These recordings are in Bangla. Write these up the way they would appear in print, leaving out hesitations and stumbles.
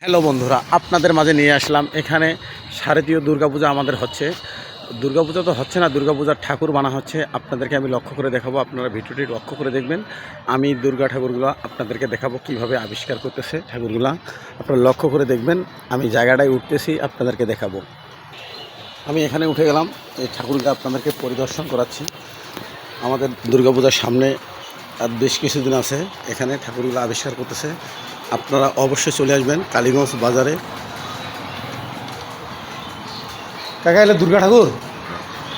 হ্যালো বন্ধুরা, আপনাদের মাঝে নিয়ে আসলাম। এখানে শারদীয় দুর্গাপূজা আমাদের হচ্ছে। দুর্গাপূজা তো হচ্ছে না, দুর্গাপূজার ঠাকুর বানা হচ্ছে। আপনাদেরকে আমি লক্ষ্য করে দেখাবো, আপনারা ভিডিওটি লক্ষ্য করে দেখবেন। আমি দুর্গা ঠাকুরগুলো আপনাদেরকে দেখাবো কিভাবে আবিষ্কার করতেছে ঠাকুরগুলো। আপনারা লক্ষ্য করে দেখবেন। আমি জায়গাটায় উঠতেছি, আপনাদেরকে দেখাবো। আমি এখানে উঠে গেলাম, এই ঠাকুরটা আপনাদেরকে পরিদর্শন করাচ্ছি। আমাদের দুর্গাপূজার সামনে আর বেশ কিছুদিন আছে, এখানে ঠাকুরগুলো আবিষ্কার করতেছে। আপনারা অবশ্যই চলে আসবেন কালীগঞ্জ বাজারে। কাকা এলে দুর্গা ঠাকুর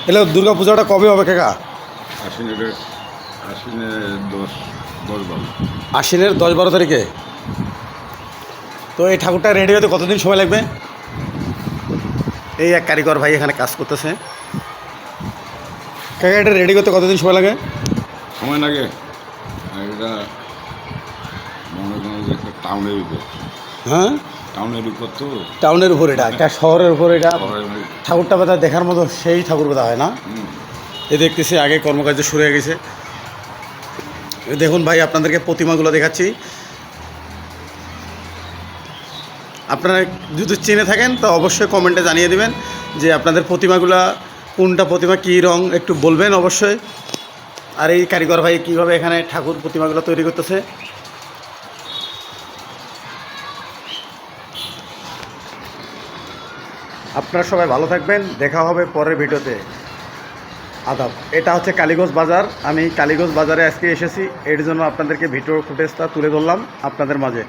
এলে দুর্গা পূজাটা কবে হবে কাকা? আশ্বিনের আশ্বিনের 10-12। আশ্বিনের 10-12 তারিখে। তো এই ঠাকুরটা রেডি হতে কতদিন সময় লাগবে? এই এক কারিগর ভাই এখানে কাজ করতেছে। কাকা এটা রেডি করতে কতদিন সময় লাগে? সময় লাগে। আর এটা মনে করেন যে একটা টাউনের উপর, হ্যাঁ, টাউনের উপর তো টাউনের উপর, এটা একটা শহরের উপর। এটা শহরের মধ্যে। ঠাকুরটা বোধহয় দেখার মতো সেই ঠাকুর বোধহয় হয় না? হুম। এ দেখতেছি আগে কর্মকার্য শুরু হয়ে গেছে। দেখুন ভাই, আপনাদেরকে প্রতিমাগুলো দেখাচ্ছি। আপনারা যদি চিনে থাকেন তো অবশ্যই কমেন্টে জানিয়ে দেবেন যে আপনাদের প্রতিমাগুলা কোনটা প্রতিমা, কী রং, একটু বলবেন অবশ্যই। আর এই কারিগর ভাই কীভাবে এখানে ঠাকুর প্রতিমাগুলো তৈরি করতেছে। আপনারা সবাই ভালো থাকবেন, দেখা হবে পরের ভিডিওতে। আদাব। এটা হচ্ছে কালীগঞ্জ বাজার। আমি কালীগঞ্জ বাজারে আজকে এসেছি, এর জন্য আপনাদেরকে ভিডিও ফুটেজটা তুলে ধরলাম আপনাদের মাঝে।